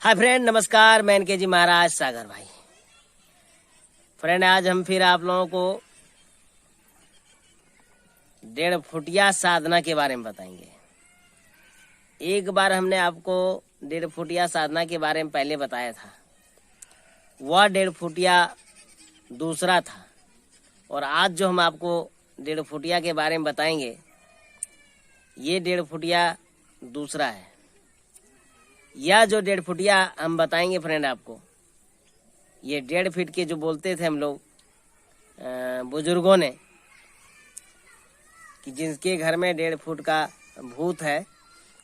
Hi friend, नमस्कार। मैं इनके जी महाराज सागर भाई। फ्रेंड, आज हम फिर आप लोगों को 1.5 फुटिया साधना के बारे में बताएंगे। एक बार हमने आपको 1.5 फुटिया साधना के बारे में पहले बताया था, वह 1.5 फुटिया दूसरा था। और आज जो हम आपको 1.5 फुटिया के बारे में बताएंगे, ये 1.5 फुटिया दूसरा है। यह जो 1.5 फुटिया हम बताएंगे फ्रेंड आपको, ये 1.5 फीट के जो बोलते थे हम लोग बुजुर्गों ने, कि जिनके घर में 1.5 फुट का भूत है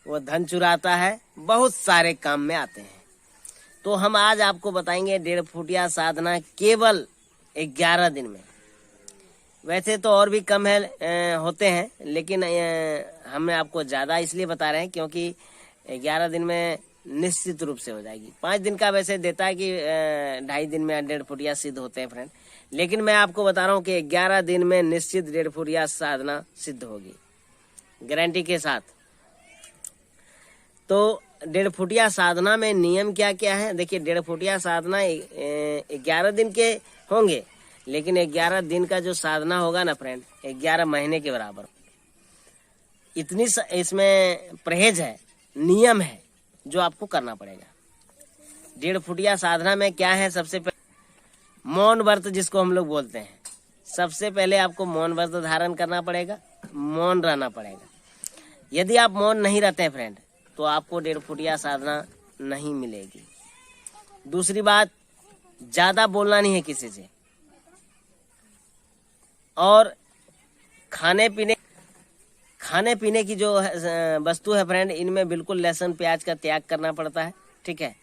वो धन चुराता है, बहुत सारे काम में आते हैं। तो हम आज आपको बताएंगे 1.5 फुटिया साधना केवल 11 दिन में। वैसे तो और भी कम है होते हैं, लेकिन हम आपको ज़्यादा इसलिए बता रहे हैं क्योंकि 11 दिन में निश्चित रूप से हो जाएगी। 5 दिन का वैसे देता है कि 2.5 दिन में 1.5 फुटिया सिद्ध होते हैं फ्रेंड, लेकिन मैं आपको बता रहा हूँ कि 11 दिन में निश्चित 1.5 फुटिया साधना सिद्ध होगी, गारंटी के साथ। तो 1.5 फुटिया साधना में नियम क्या क्या है, देखिए। 1.5 फुटिया साधना 11 दिन के होंगे, लेकिन 11 दिन का जो साधना होगा ना फ्रेंड, 11 महीने के बराबर। इतनी इसमें परहेज है, नियम है जो आपको करना पड़ेगा। 1.5 फुटिया साधना में क्या है, सबसे पहले मौन व्रत जिसको हम लोग बोलते हैं। सबसे पहले आपको मौन व्रत धारण करना पड़ेगा, मौन रहना पड़ेगा। यदि आप मौन नहीं रहते हैं फ्रेंड, तो आपको 1.5 फुटिया साधना नहीं मिलेगी। दूसरी बात, ज्यादा बोलना नहीं है किसी से। और खाने पीने की जो वस्तु है फ्रेंड, इनमें बिल्कुल लहसुन प्याज का त्याग करना पड़ता है, ठीक है।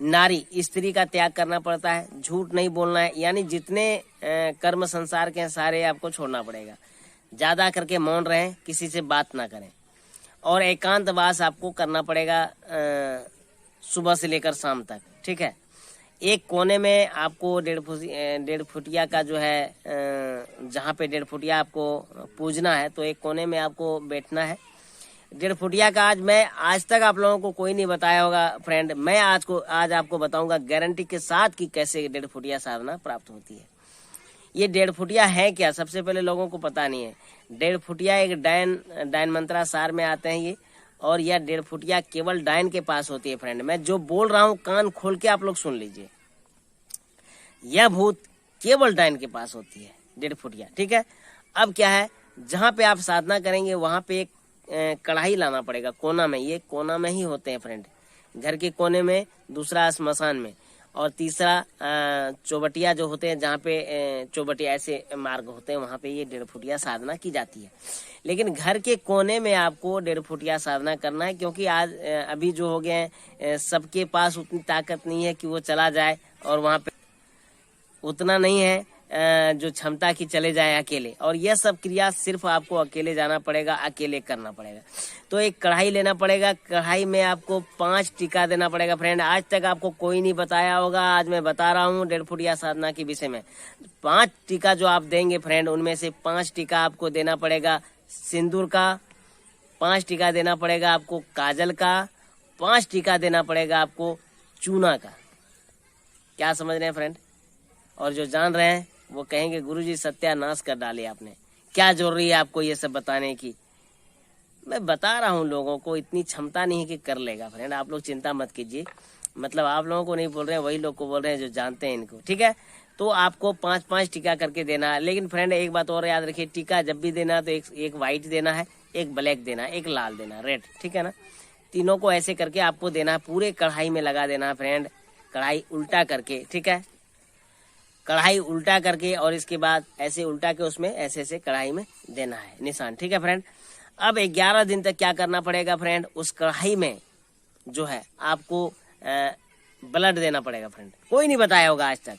नारी स्त्री का त्याग करना पड़ता है, झूठ नहीं बोलना है, यानी जितने कर्म संसार के सारे आपको छोड़ना पड़ेगा। ज्यादा करके मौन रहें, किसी से बात ना करें। और एकांतवास आपको करना पड़ेगा सुबह से लेकर शाम तक, ठीक है। एक कोने में आपको 1.5 फुटिया का जो है, जहाँ पे 1.5 फुटिया आपको पूजना है, तो एक कोने में आपको बैठना है। 1.5 फुटिया का आज तक आप लोगों को कोई नहीं बताया होगा फ्रेंड। मैं आज आपको बताऊंगा गारंटी के साथ कि कैसे 1.5 फुटिया साधना प्राप्त होती है। ये 1.5 फुटिया है क्या, सबसे पहले लोगों को पता नहीं है। 1.5 फुटिया एक डायन मंत्रा सार में आते हैं ये, और यह 1.5 फुटिया केवल डायन के पास होती है फ्रेंड। मैं जो बोल रहा हूँ कान खोल के आप लोग सुन लीजिए। यह भूत केवल डायन के पास होती है, 1.5 फुटिया, ठीक है। अब क्या है, जहाँ पे आप साधना करेंगे वहां पे एक कढ़ाई लाना पड़ेगा कोना में। ये कोना में ही होते हैं फ्रेंड, घर के कोने में, दूसरा स्मशान में, और तीसरा चौबटिया जो होते हैं, जहाँ पे चौबटिया ऐसे मार्ग होते हैं, वहां पे ये 1.5 फुटिया साधना की जाती है। लेकिन घर के कोने में आपको 1.5 फुटिया साधना करना है, क्योंकि आज अभी जो हो गए हैं, सबके पास उतनी ताकत नहीं है कि वो चला जाए, और वहां पे उतना नहीं है जो क्षमता की चले जाए अकेले। और यह सब क्रिया सिर्फ आपको अकेले जाना पड़ेगा, अकेले करना पड़ेगा। तो एक कढ़ाई लेना पड़ेगा, कढ़ाई में आपको 5 टीका देना पड़ेगा फ्रेंड। आज तक आपको कोई नहीं बताया होगा, आज मैं बता रहा हूँ 1.5 फुटिया साधना के विषय में। 5 टीका जो आप देंगे फ्रेंड, उनमें से 5 टीका आपको देना पड़ेगा सिंदूर का, 5 टीका देना पड़ेगा आपको काजल का, 5 टीका देना पड़ेगा आपको चूना का। क्या समझ रहे हैं फ्रेंड? और जो जान रहे हैं वो कहेंगे गुरुजी सत्यानाश कर डाले आपने, क्या जरूरी है आपको ये सब बताने की। मैं बता रहा हूँ, लोगों को इतनी क्षमता नहीं है कि कर लेगा फ्रेंड। आप लोग चिंता मत कीजिए, मतलब आप लोगों को नहीं बोल रहे हैं, वही लोग को बोल रहे हैं जो जानते हैं इनको, ठीक है। तो आपको 5-5 टीका करके देना है। लेकिन फ्रेंड एक बात और याद रखिए, टीका जब भी देना तो एक व्हाइट देना है, एक ब्लैक देना है, एक लाल देना, रेड, ठीक है ना। तीनों को ऐसे करके आपको देना है, पूरे कढ़ाई में लगा देना है फ्रेंड, कढ़ाई उल्टा करके, ठीक है। कढ़ाई उल्टा करके, और इसके बाद ऐसे उल्टा के उसमें ऐसे कढ़ाई में देना है निशान, ठीक है फ्रेंड। अब 11 दिन तक क्या करना पड़ेगा फ्रेंड, उस कढ़ाई में जो है आपको ब्लड देना पड़ेगा फ्रेंड। कोई नहीं बताया होगा आज तक,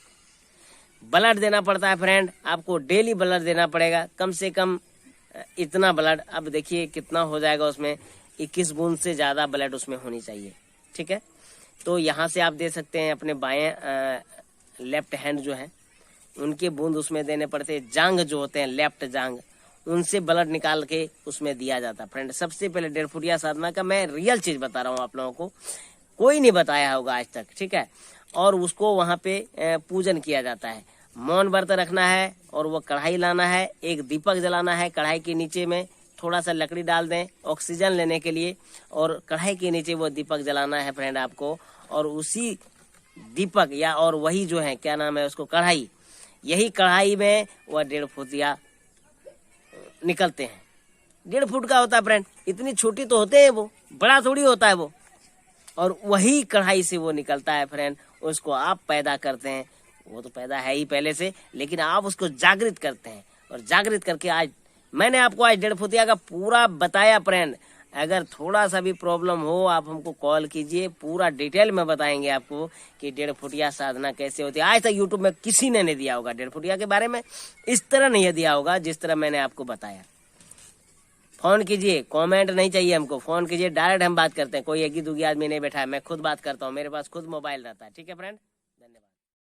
ब्लड देना पड़ता है फ्रेंड। आपको डेली ब्लड देना पड़ेगा, कम से कम इतना ब्लड। अब देखिए कितना हो जाएगा उसमें, 21 बूंद से ज्यादा ब्लड उसमें होनी चाहिए, ठीक है। तो यहाँ से आप दे सकते हैं अपने बाएं लेफ्ट हैंड जो है, उनके बूंद उसमें देने पड़ते हैं। जांग जो होते हैं, लेफ्ट जांग, उनसे ब्लड निकाल के उसमें दिया जाता है फ्रेंड। सबसे पहले 1.5 फुटिया साधना का मैं रियल चीज बता रहा हूँ आप लोगों को। कोई नहीं बताया होगा आज तक, ठीक है। और उसको वहां पे पूजन किया जाता है। मौन व्रत रखना है और वो कढ़ाई लाना है, एक दीपक जलाना है, कढ़ाई के नीचे में थोड़ा सा लकड़ी डाल दें ऑक्सीजन लेने के लिए, और कढ़ाई के नीचे वो दीपक जलाना है फ्रेंड आपको। और उसी दीपक या और वही जो है क्या नाम है उसको कढ़ाई, यही कढ़ाई में वह 1.5 फुटिया निकलते हैं। 1.5 फुट का होता है फ्रेंड, इतनी छोटी तो होते हैं वो, बड़ा थोड़ी होता है वो। और वही कढ़ाई से वो निकलता है फ्रेंड, उसको आप पैदा करते हैं। वो तो पैदा है ही पहले से, लेकिन आप उसको जागृत करते हैं। और जागृत करके आज मैंने आपको आज 1.5 फुटिया का पूरा बताया फ्रेंड। अगर थोड़ा सा भी प्रॉब्लम हो आप हमको कॉल कीजिए, पूरा डिटेल में बताएंगे आपको कि 1.5 फुटिया साधना कैसे होती है। आज तक यूट्यूब में किसी ने नहीं दिया होगा 1.5 फुटिया के बारे में, इस तरह नहीं दिया होगा जिस तरह मैंने आपको बताया। फोन कीजिए, कमेंट नहीं चाहिए हमको, फोन कीजिए, डायरेक्ट हम बात करते हैं। कोई एक ही दूसरी आदमी नहीं बैठा है, मैं खुद बात करता हूँ, मेरे पास खुद मोबाइल रहता है, ठीक है फ्रेंड। धन्यवाद।